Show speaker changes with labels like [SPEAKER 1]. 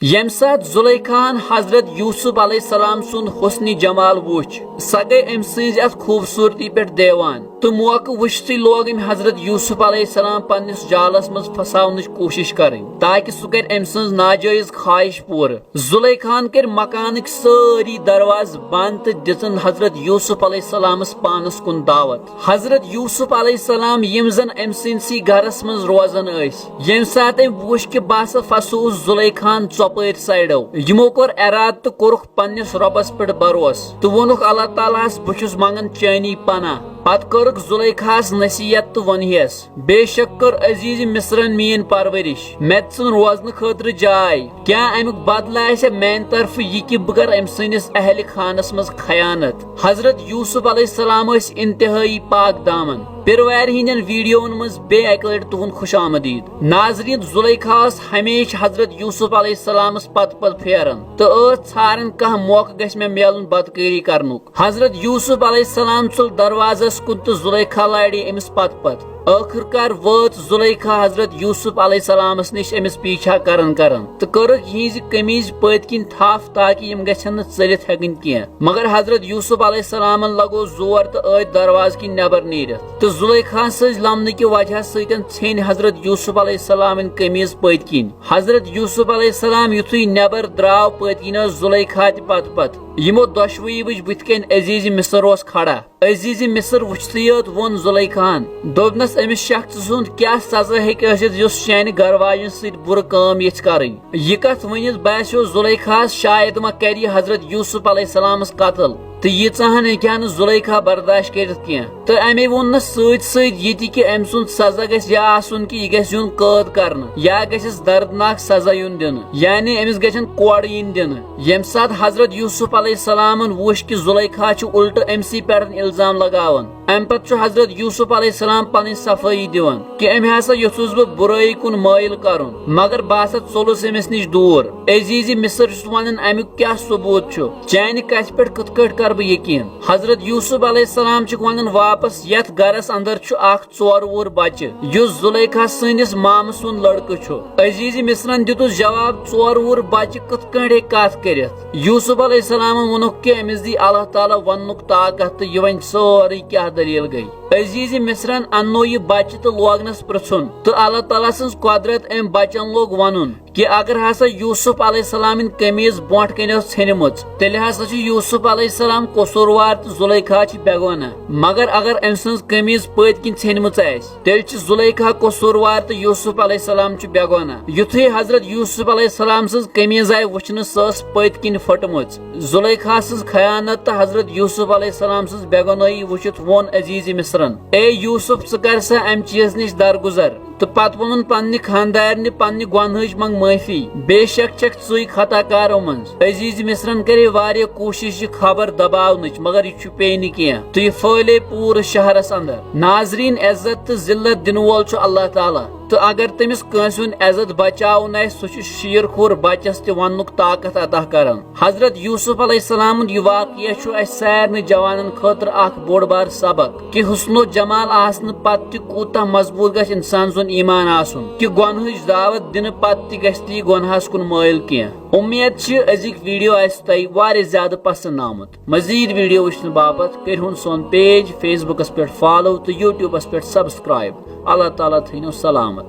[SPEAKER 1] M سات زلیخان حضرت یوسف علیہ السلام سن حسن جمال وچ سہ گئی ام سز ات خوبصورتی پہ دیوان تو موقع وچھتی لوگ ام حضرت یوسف علیہ السلام پنس جالس مز پھساونچ کوشش کریں تاکہ سہ کر ام سن ناجائز خواہش پور زلیخان کر مکانک ساری درواز بند تو دن حضرت یوسف علیہ السلام پانس کن دعوت حضرت یوسف علیہ السلام یم زن ام سنسی گھرس مز روزان یم سات ام وچ کہ باسا فسوس زلیخان ژۄپٲرۍ سایڈو یمو کور اراد تو کورُکھ پننس رۄبس پٮ۪ٹھ بروس تو وونُکھ اللہ تعالیٰ ہس بہٕ چھُس منگان چٲنی پناہ پتہ کٔرٕکھ زلیخاہس نصیحت تو ونہس بے شک کر عزیز مصرن میٲنۍ پرورش مےٚ ژھٕن روزنہٕ خٲطرٕ جاے کیا امیُک بدلہٕ آسہِ میانہِ طرفہٕ یہِ کہِ بہٕ کرٕ أمۍ سٕنٛدِس اہلِ خانس منٛز خیانت حضرت یوسف علیہ السلام ٲسۍ انتہٲئی پاک دامن پروار ہندین ویڈیون مز بے اکہ لٹہ تہد خوش آمدید ناظرین زلیخا ہمیشہ حضرت یوسف علیہ السلام پت پت پھیران تو ژھاران کھانا موقع گھس مے ملن بدکاری کرنک حضرت یوسف علیہ السلام ژل دروازس کن تو زلیخا لاڑی امس پت پت آخر کار وات زلیخا حضرت یوسف علیہ السلام نش امس پیچھا کرن تو کرک یہز قمیض پت کن تھف تاکہ یم گھن ژلت ہکن کی مگر حضرت یوسف علیہ السلام لگو زور تو آت درواز کن نبر نیرت تو زلیخا سز لمنہ کی وجہ ستن ژھین حضرت یوسف علیہ السلام قمیض پت کن حضرت یوسف علیہ السلام یتھے نبر دراو پت کن زلیخا تہ پت پت یمو دشوئی وچ بت کن عزیز مصر اس کھڑا عزیز مصر وچھتے یوت ون زلیخاہن دوپنس امس شخص سند کیا سزا ہیکہ ٲسِتھ یس چانہ گھر واجن ست بر کام یژھ کرٕنۍ یہ کتھ ونِتھ باسیو زلیخاہس شاید ما کری حضرت یوسف علیہ السلام قتل تو یہ ژاہن ہیکہ نہ زلیخا برداشت کرت کی تو امی ون ست ست یہ کہ ام سند سزا گھس یا آسن کہ یہ گھس یون قید کرنا یا گھس دردناک سزا یون دن یعنی امس گھن کوڑ ین دن یم سات حضرت یوسف علیہ السلام وچ کہ زلیخا الٹ امسی پہ الزام لگاون ام پتہ حضرت یوسف علیہ السلام پن صفائی دان کہ ام ہسا یژھس بہ برائی کن مائل کرن مگر بہ ہسا ژولس امس نش دور عزیز مصر ون امیک کیا ثبوت چانہ کتھ پہ کت کٹ کر بہ یقین حضرت یوسف علیہ السلام ون واپس یت گرس اندر اخ ژور وُہر بچہ یس زلیخا سنس مامہ سند لڑکہ عزیز مصرن دتس جواب ژور وُہر بچہ کت کٹ ہیکہ کت کرت یوسف علیہ السلام وونک کہ امس دی اللہ تعالیٰ ونک طاقت تو یہ ون سوری کیا دلیل گئی عزیز مصرن انو یہ بچہ تو لوگنس پرژھن تو اللہ تعالیٰ سن قدرت ام بچن لوگ ون کہ اگر ہسا یوسف علیہ السلام قمیض برونٹ کن ژھنمژ تیل ہسا یوسف علیہ السلام قصوروار تو زلیخا بیگانہ مگر اگر ام سن قمیض پت کن ژھنمژ تیل زلیخا قصوروار تو یوسف علیہ السلام بیگانہ یتھے حضرت یوسف علیہ السلام سن قمیض آئی وچھن سس پت کن پھٹمژ زلیخا سن خیانت تو حضرت یوسف علیہ السلام سن بیگانائی وچھت وون عزیز مصرن اے یوسف ژٕ کر سا ام چیز نش درگزر تو پتہ ون پنہ خاندارنہ پنہ گنہچ منگ معافی بے شک چھک ژے خطا کارو من عزیز مصرن کرے واریاہ کوشش یہ خبر دباونچ مگر یہ پے نہ کی تو یہ پھلے پور شہرس اندر ناظرین عزت تو ذلت دن وول اللہ تعالیٰ تو اگر تمس کنس عزت بچاؤن سہ شیر خور بچس تہ ونک طاقت عطا کران حضرت یوسف علیہ السلام یہ واقعہ سارے جوانن خاطر اخ بوڑ بار سبق کہ حسن و جمال آسن پتہ کوتاہ مضبوط گژھِ انسان سن ایمان آسن کہ گنہچ دعوت دن پتہ گژھِ تہ گنہس کن مائل کی امید ازک ویڈیو آسہ تہ واریاہ زیادہ پسند آمت مزید ویڈیو وچھن باپت کرہون سون پیج فیس بکس پہ فالو تو یوٹیوبس پہ سبسکرائب اللہ تعالیٰ تھینو سلامت